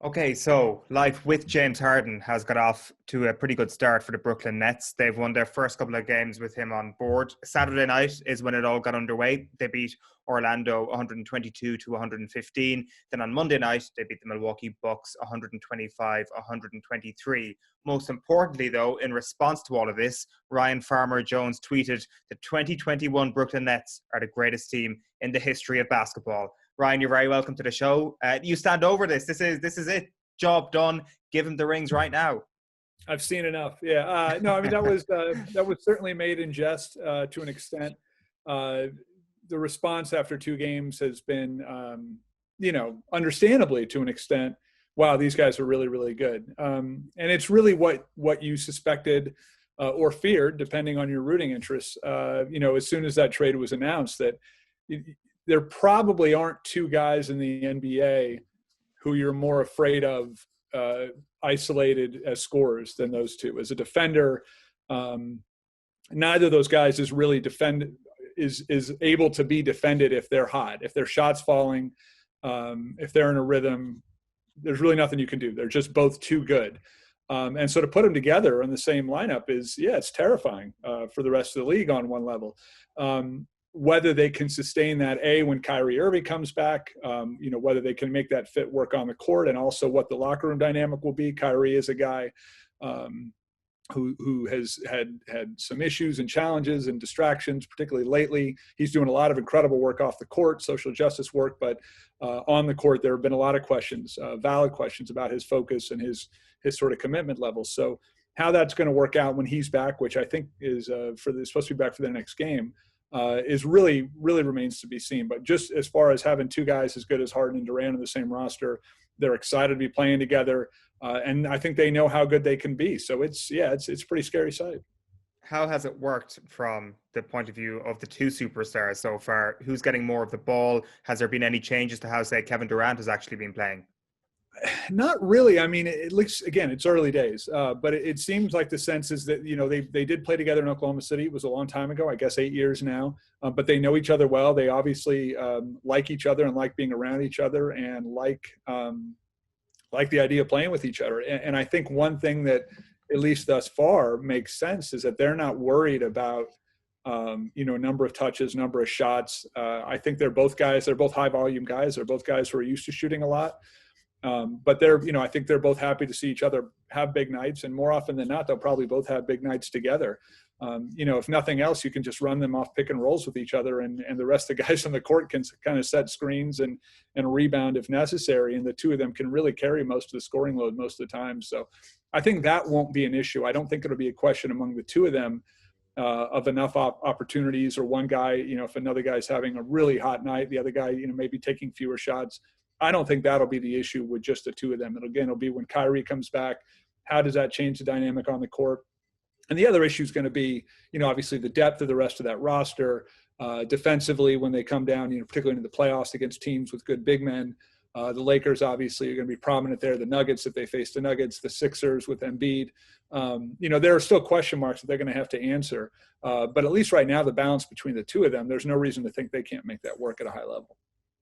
Okay, so life with James Harden has got off to a pretty good start for the Brooklyn Nets. They've won their first couple of games with him on board. Saturday night is when it all got underway. They beat Orlando 122 to 115. Then on Monday night, they beat the Milwaukee Bucks 125-123. Most importantly, though, in response to all of this, Ryan Farmer Jones tweeted, "The 2021 Brooklyn Nets are the greatest team in the history of basketball." Ryan, you're very welcome to the show. You stand over this. This is it. Job done. Give him the rings right now. I've seen enough. Yeah. No, I mean, that was certainly made in jest to an extent. The response after two games has been, understandably to an extent, wow, these guys are really, really good. And it's really what you suspected or feared, depending on your rooting interests. As soon as that trade was announced, that there probably aren't two guys in the NBA who you're more afraid of isolated as scorers than those two. As a defender, neither of those guys is really is able to be defended if they're hot, if their shot's falling, if they're in a rhythm. There's really nothing you can do. They're just both too good. And so to put them together in the same lineup it's terrifying for the rest of the league on one level. Whether they can sustain that, when Kyrie Irving comes back, whether they can make that fit work on the court, and also what the locker room dynamic will be. Kyrie is a guy who has had some issues and challenges and distractions, particularly lately. He's doing a lot of incredible work off the court, social justice work, but on the court there have been a lot of questions, valid questions about his focus and his sort of commitment levels. So how that's going to work out when he's back, which I think is supposed to be back for their next game, is really remains to be seen. But just as far as having two guys as good as Harden and Durant on the same roster, they're excited to be playing together, and I think they know how good they can be. So it's a pretty scary sight. How has it worked from the point of view of the two superstars so far? Who's getting more of the ball? Has there been any changes to how, say, Kevin Durant has actually been playing? Not really. I mean, it looks, again, it's early days, but it seems like the sense is that, they did play together in Oklahoma City. It was a long time ago, I guess 8 years now, but they know each other well. They obviously like each other and like being around each other and like the idea of playing with each other. And I think one thing that, at least thus far, makes sense is that they're not worried about, number of touches, number of shots. I think they're both high volume guys. They're both guys who are used to shooting a lot. But I think they're both happy to see each other have big nights, and more often than not, they'll probably both have big nights together. If nothing else, you can just run them off pick and rolls with each other, and the rest of the guys on the court can kind of set screens and rebound if necessary. And the two of them can really carry most of the scoring load most of the time. So I think that won't be an issue. I don't think it'll be a question among the two of them of enough opportunities, or one guy, if another guy's having a really hot night, the other guy, maybe taking fewer shots. I don't think that'll be the issue with just the two of them. It'll be when Kyrie comes back, how does that change the dynamic on the court? And the other issue is going to be, obviously the depth of the rest of that roster, defensively when they come down, particularly in the playoffs against teams with good big men. The Lakers obviously are going to be prominent there. The Nuggets, if they face the Nuggets, the Sixers with Embiid. There are still question marks that they're going to have to answer. But at least right now, the balance between the two of them, there's no reason to think they can't make that work at a high level.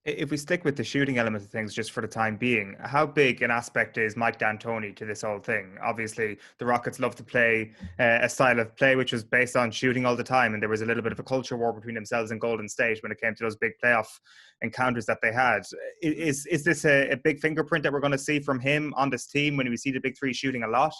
If we stick with the shooting element of things just for the time being, how big an aspect is Mike D'Antoni to this whole thing? Obviously, the Rockets love to play a style of play which was based on shooting all the time, and there was a little bit of a culture war between themselves and Golden State when it came to those big playoff encounters that they had. Is this a big fingerprint that we're going to see from him on this team when we see the big three shooting a lot?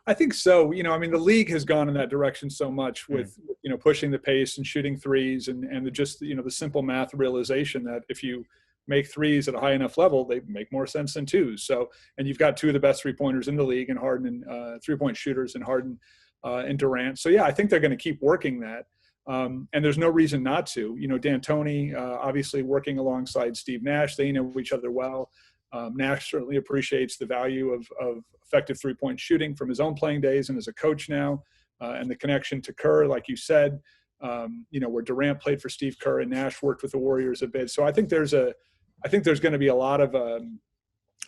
I think so. The league has gone in that direction so much with, pushing the pace and shooting threes and the simple math realization that if you make threes at a high enough level, they make more sense than twos. So, and you've got two of the best 3-pointers in the league, and Harden and 3-point shooters, and Harden and Durant. So, yeah, I think they're going to keep working that. And there's no reason not to. D'Antoni, obviously working alongside Steve Nash, they know each other well. Nash certainly appreciates the value of effective 3-point shooting from his own playing days and as a coach now, and the connection to Kerr, like you said, where Durant played for Steve Kerr and Nash worked with the Warriors a bit. So I think there's going to be a lot of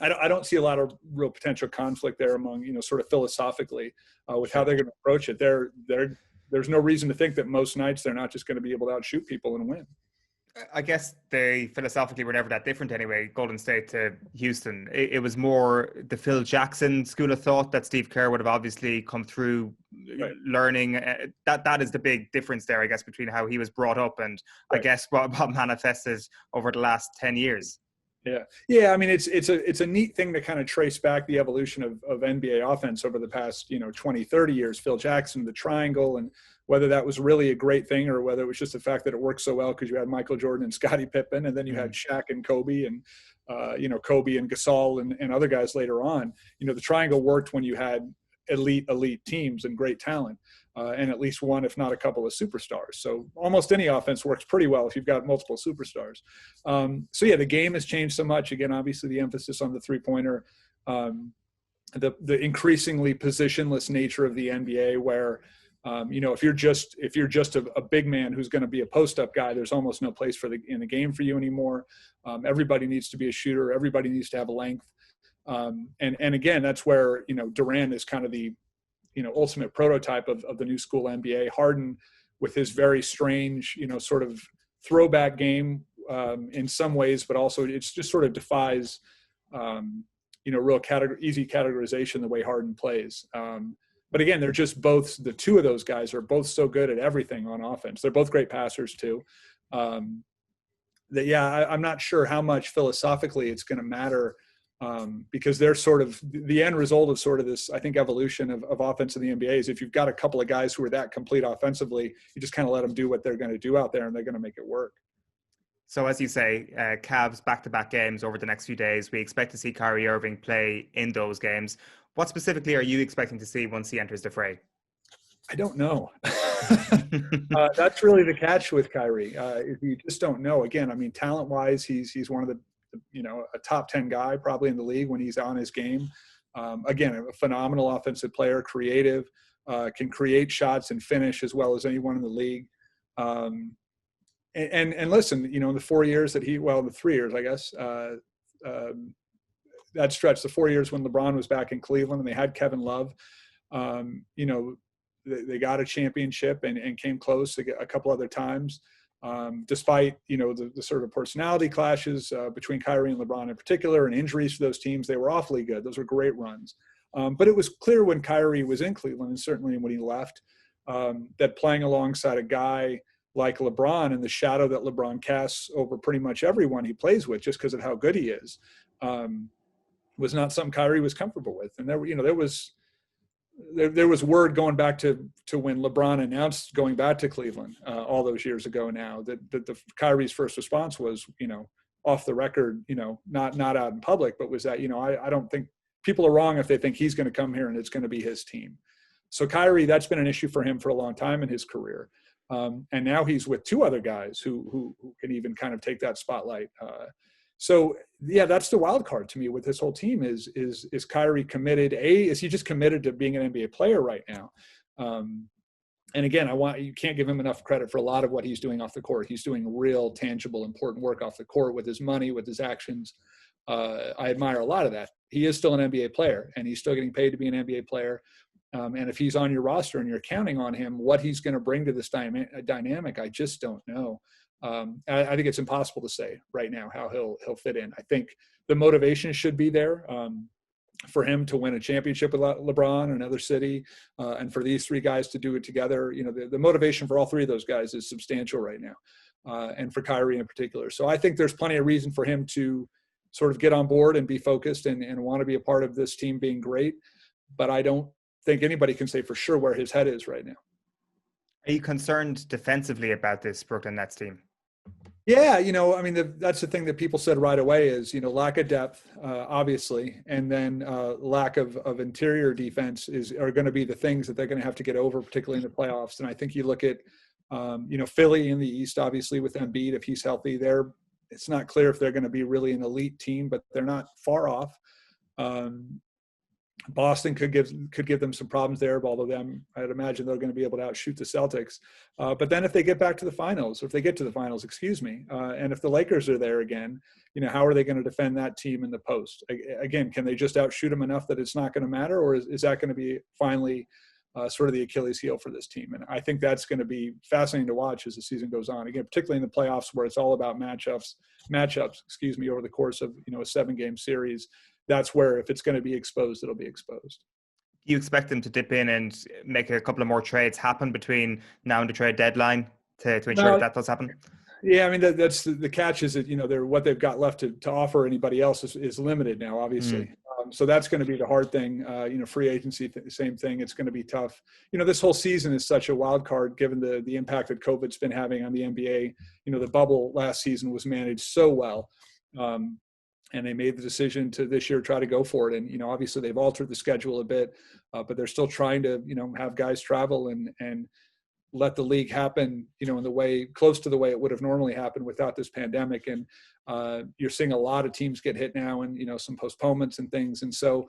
I don't see a lot of real potential conflict there among sort of philosophically with how they're going to approach it. There's no reason to think that most nights they're not just going to be able to outshoot people and win. I guess they philosophically were never that different anyway, Golden State to Houston. It was more the Phil Jackson school of thought that Steve Kerr would have obviously come through Right. learning. That is the big difference there, I guess, between how he was brought up and I guess what manifested over the last 10 years. Yeah. I mean, it's a neat thing to kind of trace back the evolution of NBA offense over the past, 20, 30 years. Phil Jackson, the triangle, and whether that was really a great thing or whether it was just the fact that it worked so well because you had Michael Jordan and Scottie Pippen, and then you had Shaq and Kobe and, Kobe and Gasol and other guys later on. The triangle worked when you had elite teams and great talent. And at least one, if not a couple of superstars. So almost any offense works pretty well if you've got multiple superstars. The game has changed so much. Again, obviously the emphasis on the three-pointer, the increasingly positionless nature of the NBA where, if you're just a big man who's going to be a post-up guy, there's almost no place in the game for you anymore. Everybody needs to be a shooter. Everybody needs to have a length. And again, that's where, Durant is kind of the, ultimate prototype of the new school NBA. Harden, with his very strange, sort of throwback game in some ways, but also it's just sort of defies, real easy categorization the way Harden plays. But again, they're just the two of those guys are both so good at everything on offense. They're both great passers too. I'm not sure how much philosophically it's going to matter. Because they're sort of the end result of sort of this, I think, evolution of offense in the NBA is if you've got a couple of guys who are that complete offensively, you just kind of let them do what they're going to do out there and they're going to make it work. So as you say, Cavs back-to-back games over the next few days. We expect to see Kyrie Irving play in those games. What specifically are you expecting to see once he enters the fray? I don't know. That's really the catch with Kyrie. You just don't know. Again, I mean, talent-wise, he's one of the a top 10 guy probably in the league when he's on his game. Again, a phenomenal offensive player, creative, can create shots and finish as well as anyone in the league. And listen, in the 4 years that the 3 years, I guess, that stretch, the 4 years when LeBron was back in Cleveland and they had Kevin Love, they got a championship and came close a couple other times. Despite, the sort of personality clashes between Kyrie and LeBron in particular and injuries to those teams, they were awfully good. Those were great runs. But it was clear when Kyrie was in Cleveland and certainly when he left that playing alongside a guy like LeBron and the shadow that LeBron casts over pretty much everyone he plays with just because of how good he is was not something Kyrie was comfortable with. And there was word going back to when LeBron announced going back to Cleveland all those years ago now that the Kyrie's first response was, off the record, not out in public, but was that, I don't think people are wrong if they think he's going to come here and it's going to be his team. So Kyrie, that's been an issue for him for a long time in his career. And now he's with two other guys who can even kind of take that spotlight. That's the wild card to me with this whole team is Kyrie committed? Is he just committed to being an NBA player right now? And again, you can't give him enough credit for a lot of what he's doing off the court. He's doing real, tangible, important work off the court with his money, with his actions. I admire a lot of that. He is still an NBA player, and he's still getting paid to be an NBA player. And if he's on your roster and you're counting on him, what he's going to bring to this dynamic, I just don't know. I think it's impossible to say right now how he'll fit in. I think the motivation should be there for him to win a championship with LeBron, another city, and for these three guys to do it together. The motivation for all three of those guys is substantial right now, and for Kyrie in particular. So I think there's plenty of reason for him to sort of get on board and be focused and want to be a part of this team being great. But I don't think anybody can say for sure where his head is right now. Are you concerned defensively about this Brooklyn Nets team? Yeah, that's the thing that people said right away is, lack of depth, obviously, and then lack of interior defense are going to be the things that they're going to have to get over, particularly in the playoffs. And I think you look at, Philly in the East, obviously with Embiid, if he's healthy, it's not clear if they're going to be really an elite team, but they're not far off. Boston could give them some problems there, although I'd imagine they're going to be able to outshoot the Celtics. But then if they get back to the finals, or if they get to the finals, and if the Lakers are there again, how are they going to defend that team in the post? Again, can they just outshoot them enough that it's not going to matter, or is that going to be finally sort of the Achilles heel for this team. And I think that's going to be fascinating to watch as the season goes on. Again, particularly in the playoffs where it's all about matchups, over the course of, a 7-game series. That's where if it's going to be exposed, it'll be exposed. Do you expect them to dip in and make a couple of more trades happen between now and the trade deadline to ensure that does happen? Yeah, I mean, that's the catch is that, what they've got left to offer anybody else is limited now, obviously. So that's going to be the hard thing. Free agency, same thing. It's going to be tough. This whole season is such a wild card given the impact that COVID's been having on the NBA. The bubble last season was managed so well. And they made the decision to this year try to go for it. And, obviously they've altered the schedule a bit, but they're still trying to, have guys travel and let the league happen, in the way close to the way it would have normally happened without this pandemic. And you're seeing a lot of teams get hit now and, some postponements and things. And so,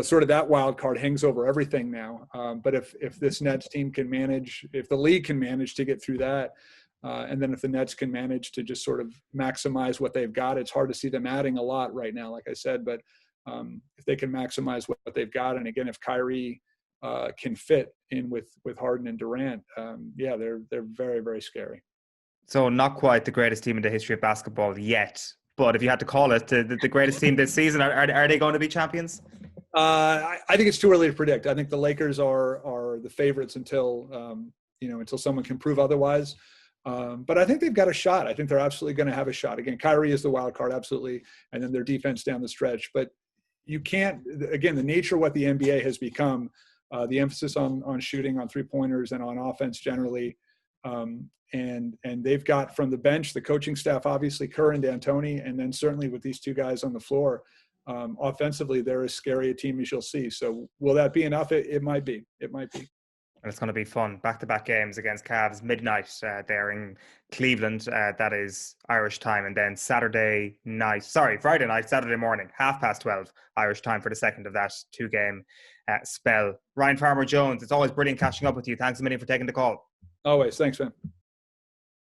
sort of that wild card hangs over everything now. But if this Nets team can manage, if the league can manage to get through that, and then if the Nets can manage to just sort of maximize what they've got, it's hard to see them adding a lot right now, like I said, but if they can maximize what they've got. And again, if Kyrie can fit in with Harden and Durant, they're very, very scary. So not quite the greatest team in the history of basketball yet, but if you had to call it the greatest team this season, are they going to be champions? I think it's too early to predict. I think the Lakers are the favorites until someone can prove otherwise. But I think they've got a shot. I think they're absolutely going to have a shot. Again, Kyrie is the wild card, absolutely, and then their defense down the stretch. But you can't, again, the nature of what the NBA has become, the emphasis on shooting, on three-pointers, and on offense generally. And they've got from the bench, the coaching staff, obviously, Kerr and D'Antoni, and then certainly with these two guys on the floor, offensively, they're as scary a team as you'll see. So will that be enough? It might be. It might be. And it's going to be fun. Back-to-back games against Cavs, midnight there in Cleveland. That is Irish time. And then Friday night, Saturday morning, 12:30 Irish time for the second of that 2-game spell. Ryan Farmer Jones, it's always brilliant catching up with you. Thanks a million for taking the call. Always. Thanks, man.